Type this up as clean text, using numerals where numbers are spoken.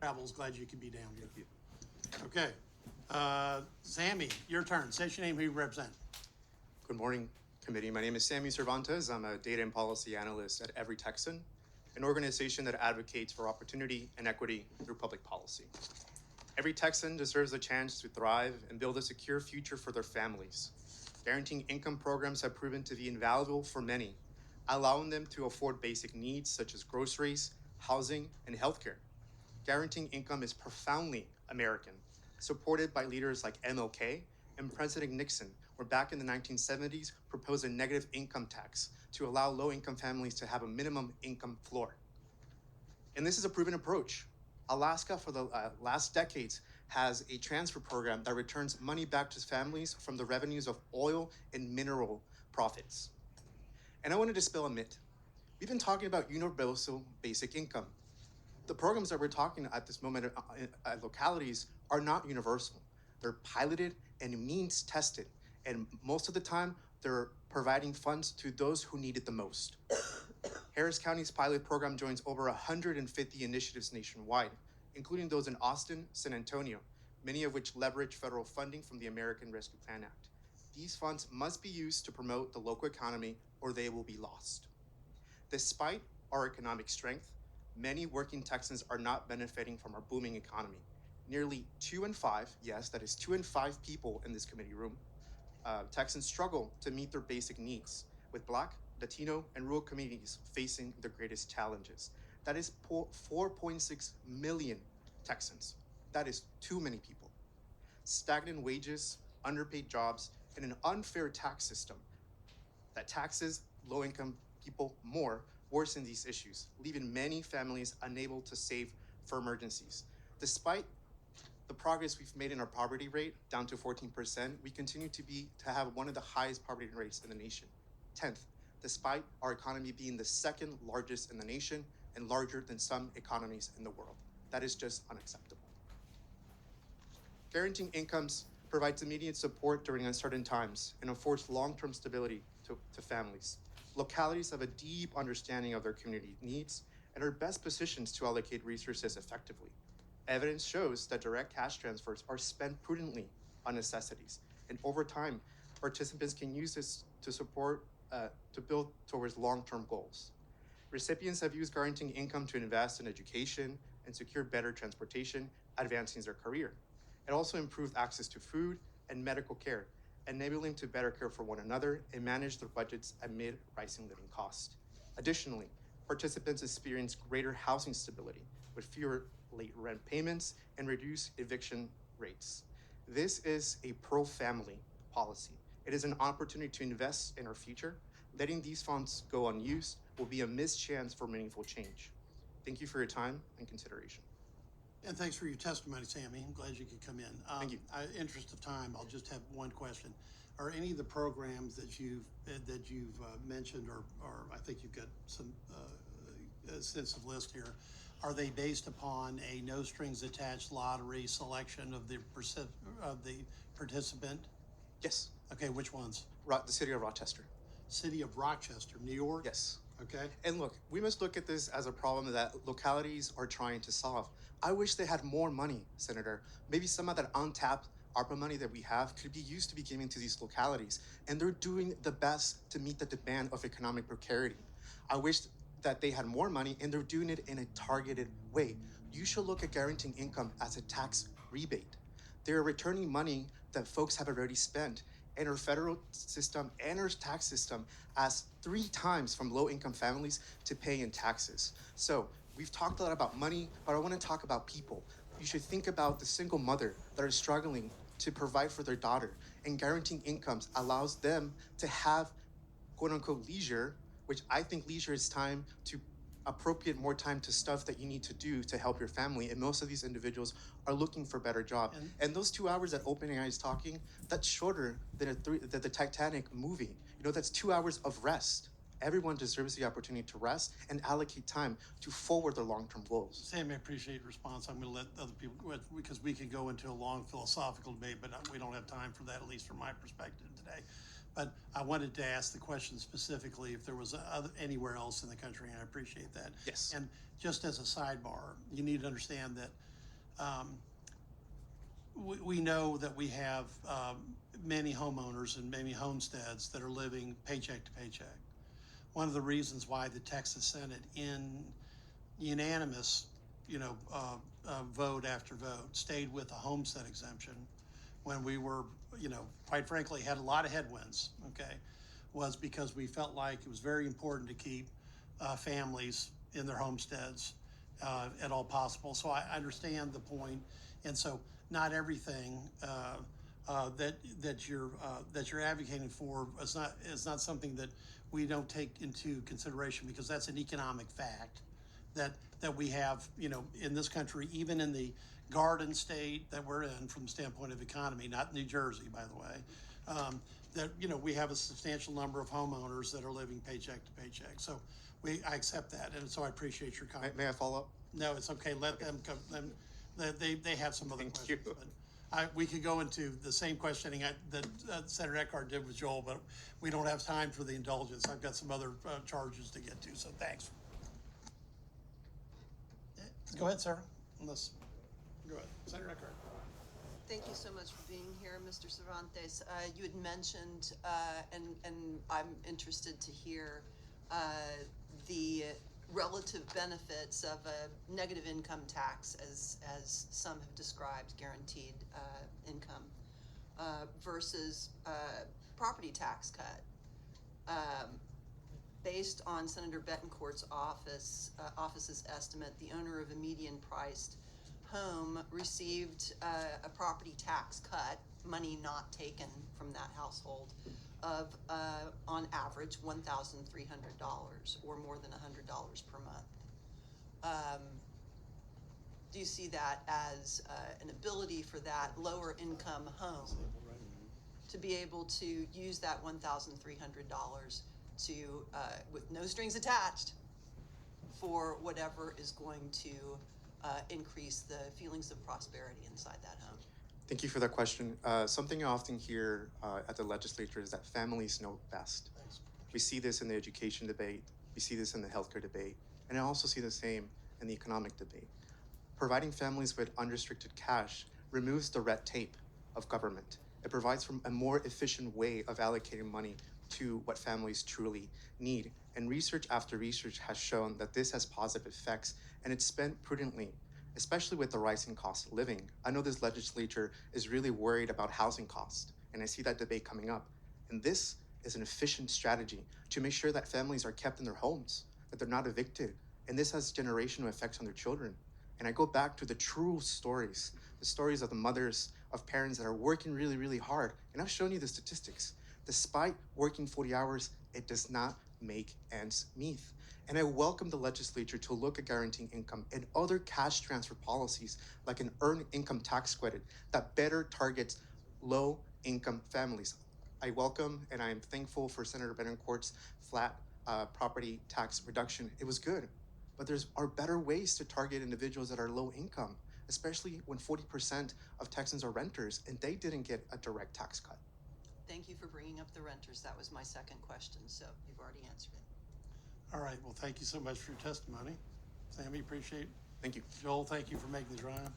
Travels, glad you could be down here. Thank you. Okay. Sammy, your turn. Say your name, who you represent. Good morning, committee. My name is Sammy Cervantes. I'm a data and policy analyst at Every Texan, an organization that advocates for opportunity and equity through public policy. Every Texan deserves a chance to thrive and build a secure future for their families. Guaranteeing income programs have proven to be invaluable for many, allowing them to afford basic needs such as groceries, housing, and healthcare. Guaranteeing income is profoundly American, supported by leaders like MLK and President Nixon, who back in the 1970s proposed a negative income tax to allow low-income families to have a minimum income floor. And this is a proven approach. Alaska, for the last decades, has a transfer program that returns money back to families from the revenues of oil and mineral profits. And I want to dispel a myth. We've been talking about universal basic income. The programs that we're talking at this moment at localities are not universal. They're piloted and means tested. And most of the time, they're providing funds to those who need it the most. Harris County's pilot program joins over 150 initiatives nationwide, including those in Austin, San Antonio, many of which leverage federal funding from the American Rescue Plan Act. These funds must be used to promote the local economy or they will be lost. Despite our economic strength, many working Texans are not benefiting from our booming economy. Nearly 2 in 5, yes, that is 2 in 5 people in this committee room, Texans struggle to meet their basic needs, with Black, Latino, and rural communities facing the greatest challenges. That is 4.6 million Texans. That is too many people. Stagnant wages, underpaid jobs, and an unfair tax system that taxes low-income people more worsen these issues, leaving many families unable to save for emergencies. Despite the progress we've made in our poverty rate down to 14%, we continue to have one of the highest poverty rates in the nation, 10th, despite our economy being the second largest in the nation and larger than some economies in the world. That is just unacceptable. Guaranteeing incomes provides immediate support during uncertain times and affords long-term stability to families. Localities have a deep understanding of their community needs and are best positioned to allocate resources effectively. Evidence shows that direct cash transfers are spent prudently on necessities, and over time, participants can use this to support, to build towards long-term goals. Recipients have used guaranteeing income to invest in education and secure better transportation, advancing their career. It also improved access to food and medical care, enabling them to better care for one another and manage their budgets amid rising living costs. Additionally, participants experience greater housing stability with fewer late rent payments and reduced eviction rates. This is a pro-family policy. It is an opportunity to invest in our future. Letting these funds go unused will be a missed chance for meaningful change. Thank you for your time and consideration. And thanks for your testimony, Sammy. I'm glad you could come in. Thank you. Interest of time, I'll just have one question. Are any of the programs that you've mentioned, or I think you've got some extensive list here, are they based upon a no strings attached lottery selection of the participant? Yes. Okay, which ones? The city of Rochester. City of Rochester, New York? Yes. Okay. And look, we must look at this as a problem that localities are trying to solve. I wish they had more money, Senator. Maybe some of that untapped ARPA money that we have could be used to be given to these localities. And they're doing the best to meet the demand of economic precarity. I wish that they had more money and they're doing it in a targeted way. You should look at guaranteeing income as a tax rebate. They're returning money that folks have already spent. And our federal system and our tax system asks 3 times from low-income families to pay in taxes. So we've talked a lot about money, but I want to talk about people. You should think about the single mother that are struggling to provide for their daughter, and guaranteeing incomes allows them to have quote-unquote leisure, which I think leisure is time to appropriate more time to stuff that you need to do to help your family. And most of these individuals are looking for better jobs. And those 2 hours that OpenAI is talking, that's shorter than the Titanic movie. You know, that's 2 hours of rest. Everyone deserves the opportunity to rest and allocate time to forward their long-term goals. Sam, I appreciate your response. I'm going to let other people, because we could go into a long philosophical debate, but we don't have time for that, at least from my perspective today. But I wanted to ask the question specifically if there was anywhere else in the country, and I appreciate that. Yes. And just as a sidebar, you need to understand that We know that we have many homeowners and many homesteads that are living paycheck to paycheck. One of the reasons why the Texas Senate, in unanimous, vote after vote, stayed with a homestead exemption when we were, quite frankly, had a lot of headwinds, okay, was because we felt like it was very important to keep families in their homesteads at all possible. So I understand the point, and so not everything that you're advocating for is not something that we don't take into consideration, because that's an economic fact that we have, in this country, even in the garden state that we're in from the standpoint of economy, not New Jersey, by the way, that we have a substantial number of homeowners that are living paycheck to paycheck. So I accept that, and so I appreciate your comment. May I follow up? No, it's okay. Let them come. They have some other Thank questions. you. But we could go into the same questioning that Senator Eckhart did with Joel, but we don't have time for the indulgence. I've got some other charges to get to, so thanks. Go ahead, Sarah. Go ahead, Senator Eckhart. Thank you so much for being here, Mr. Cervantes. You had mentioned, and I'm interested to hear the relative benefits of a negative income tax, as some have described, guaranteed income, versus property tax cut. Based on Senator Betancourt's office's estimate, the owner of a median-priced home received a property tax cut, money not taken from that household, of on average $1,300, or more than $100 per month. Do you see that as an ability for that lower income home to be able to use that $1,300 to, with no strings attached, for whatever is going to increase the feelings of prosperity inside that home? Thank you for that question. Something I often hear at the legislature is that families know best. Thanks. We see this in the education debate, we see this in the healthcare debate, and I also see the same in the economic debate. Providing families with unrestricted cash removes the red tape of government. It provides for a more efficient way of allocating money to what families truly need. And research after research has shown that this has positive effects, and it's spent prudently, especially with the rising cost of living. I know this legislature is really worried about housing costs, and I see that debate coming up. And this is an efficient strategy to make sure that families are kept in their homes, that they're not evicted. And this has generational effects on their children. And I go back to the true stories, the stories of the mothers, of parents that are working really, really hard. And I've shown you the statistics. Despite working 40 hours, it does not make ends meet. And I welcome the legislature to look at guaranteeing income and other cash transfer policies, like an earned income tax credit that better targets low-income families. I welcome and I am thankful for Senator Betancourt's flat property tax reduction. It was good, but there are better ways to target individuals that are low income, especially when 40% of Texans are renters and they didn't get a direct tax cut. Thank you for bringing up the renters. That was my second question, so you've already answered it. All right. Well, thank you so much for your testimony. Sammy, appreciate it. Thank you. Joel, thank you for making the drive.